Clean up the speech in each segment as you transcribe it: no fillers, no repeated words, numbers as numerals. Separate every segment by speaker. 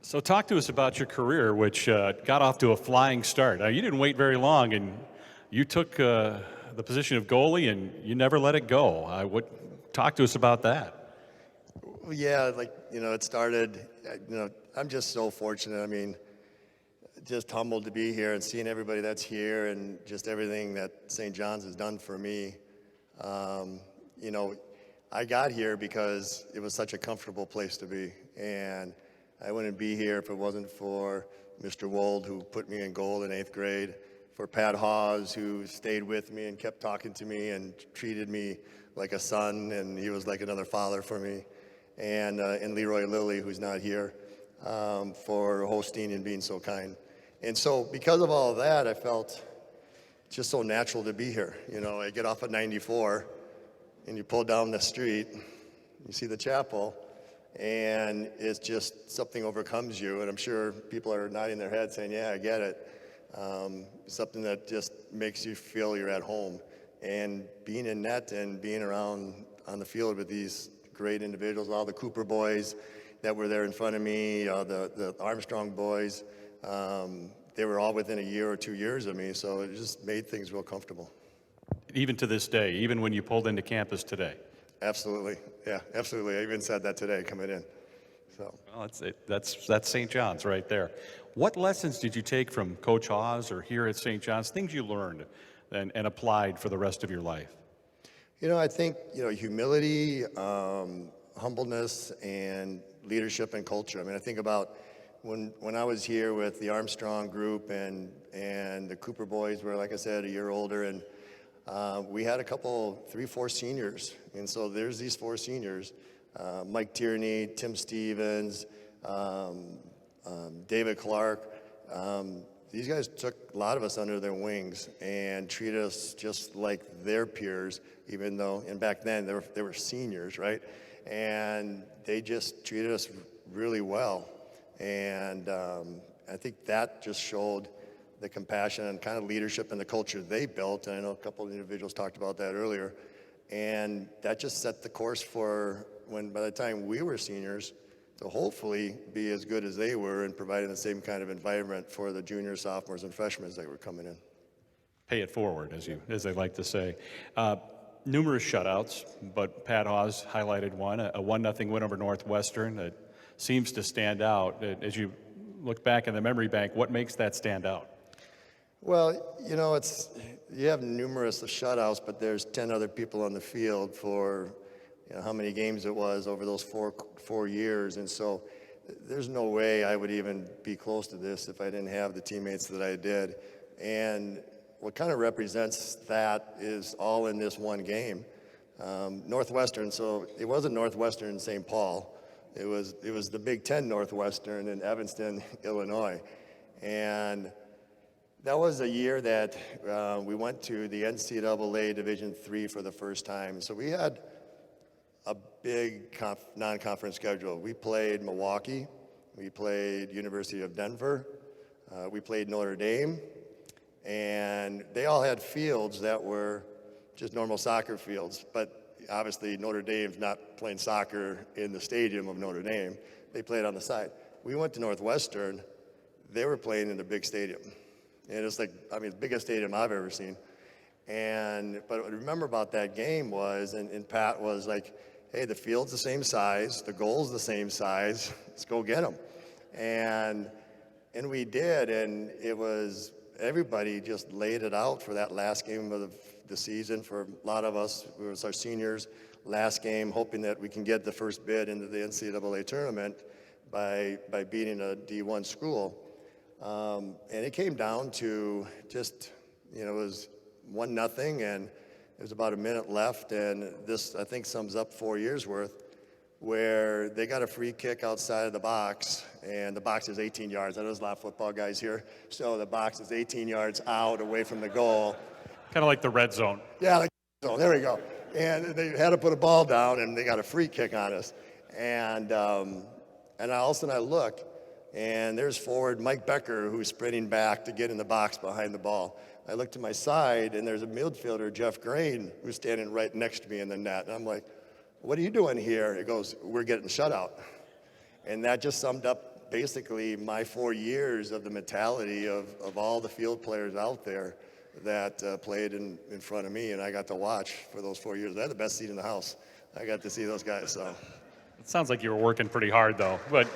Speaker 1: So talk to us about your career, which got off to a flying start. You didn't wait very long, and you took the position of goalie, and you never let it go. Talk to us about that.
Speaker 2: Well, yeah, it started, I'm just so fortunate. I mean, just humbled to be here and seeing everybody that's here and just everything that St. John's has done for me. I got here because it was such a comfortable place to be, and I wouldn't be here if it wasn't for Mr. Wold, who put me in goal in 8th grade, for Pat Hawes, who stayed with me and kept talking to me and treated me like a son, and he was like another father for me, and Leroy Lilly, who's not here, for hosting and being so kind. And so because of all of that, I felt just so natural to be here. I get off at 94, and you pull down the street, you see the chapel, and it's just something overcomes you. And I'm sure people are nodding their heads saying, yeah, I get it. Something that just makes you feel you're at home. And being in net and being around on the field with these great individuals, all the Cooper boys that were there in front of me, the Armstrong boys, they were all within a year or 2 years of me, so it just made things real comfortable.
Speaker 1: Even to this day, even when you pulled into campus today?
Speaker 2: Absolutely, yeah, absolutely. I even said that today coming in. So.
Speaker 1: Well, that's St. John's right there. What lessons did you take from Coach Hawes or here at St. John's, things you learned and applied for the rest of your life?
Speaker 2: I think, humility, humbleness, and leadership and culture. I mean, I think about when I was here with the Armstrong group and the Cooper boys were, like I said, a year older, and we had 3, 4 seniors. And so there's these 4 seniors, Mike Tierney, Tim Stevens, David Clark. These guys took a lot of us under their wings and treated us just like their peers, even though, and back then they were seniors, right? And they just treated us really well. And I think that just showed the compassion and kind of leadership and the culture they built. And I know a couple of individuals talked about that earlier. And that just set the course for by the time we were seniors, to hopefully be as good as they were in providing the same kind of environment for the juniors, sophomores, and freshmen as they were coming in.
Speaker 1: Pay it forward, as they like to say. Numerous shutouts, but Pat Hawes highlighted one, a 1-0 win over Northwestern that seems to stand out. As you look back in the memory bank, what makes that stand out?
Speaker 2: Well, you have numerous shutouts, but there's 10 other people on the field for how many games it was over those four years. And so there's no way I would even be close to this if I didn't have the teammates that I did. And what kind of represents that is all in this one game. Northwestern, so it wasn't Northwestern in St. Paul. It was the Big Ten Northwestern in Evanston, Illinois. And that was a year that we went to the NCAA Division III for the first time. So we had a big non-conference schedule. We played Milwaukee, we played University of Denver, we played Notre Dame, and they all had fields that were just normal soccer fields. But obviously Notre Dame's not playing soccer in the stadium of Notre Dame. They played on the side. We went to Northwestern, they were playing in a big stadium. And it's the biggest stadium I've ever seen. But what I remember about that game was, and Pat was like, hey, the field's the same size, the goal's the same size, let's go get them. And we did, and it was, everybody just laid it out for that last game of the season. For a lot of us, it was our seniors' last game, hoping that we can get the first bid into the NCAA tournament by beating a D1 school. And it came down to just, it was 1-0, and there's about a minute left, and this, I think, sums up 4 years' worth, where they got a free kick outside of the box, and the box is 18 yards. I know there's a lot of football guys here, so the box is 18 yards out, away from the goal.
Speaker 1: Kind of like the red zone.
Speaker 2: Yeah, like the zone. There we go. And they had to put a ball down, and they got a free kick on us. And all of a sudden I look, and there's forward Mike Becker, who's sprinting back to get in the box behind the ball. I look to my side, and there's a midfielder, Jeff Grain, who's standing right next to me in the net. And I'm like, what are you doing here? He goes, we're getting shut out. And that just summed up basically my 4 years of the mentality of all the field players out there that played in front of me, and I got to watch for those 4 years. I had the best seat in the house. I got to see those guys. So
Speaker 1: It sounds like you were working pretty hard, though. But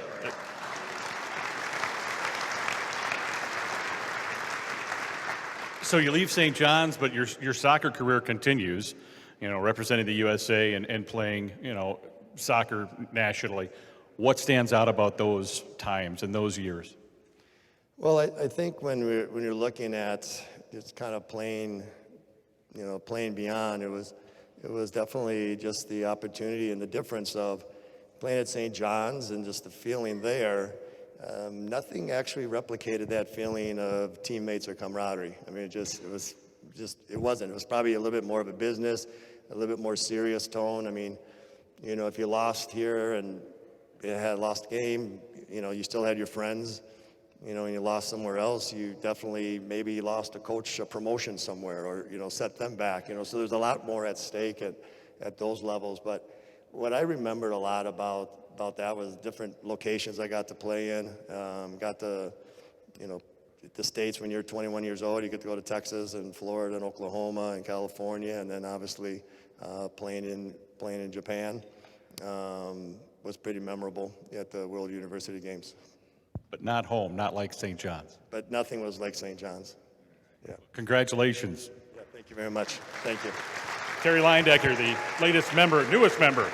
Speaker 1: so you leave St. John's, but your soccer career continues, representing the USA and playing, soccer nationally. What stands out about those times and those years?
Speaker 2: well, I think when you're looking at just kind of playing beyond, it was definitely just the opportunity and the difference of playing at St. John's and just the feeling there. Nothing actually replicated that feeling of teammates or camaraderie. I mean, it wasn't. It was probably a little bit more of a business, a little bit more serious tone. I mean, if you lost here and you had lost a game, you still had your friends. And you lost somewhere else, you definitely maybe lost a coach, a promotion somewhere, or set them back. So there's a lot more at stake at those levels. But what I remembered a lot about that was different locations I got to play in. Got to, the States when you're 21 years old, you get to go to Texas and Florida and Oklahoma and California, and then obviously playing in Japan was pretty memorable at the World University Games.
Speaker 1: But not home, not like St. John's.
Speaker 2: But nothing was like St. John's. Yeah.
Speaker 1: Congratulations.
Speaker 2: Yeah, thank you very much. Thank you.
Speaker 1: Terry Leiendecker, the newest member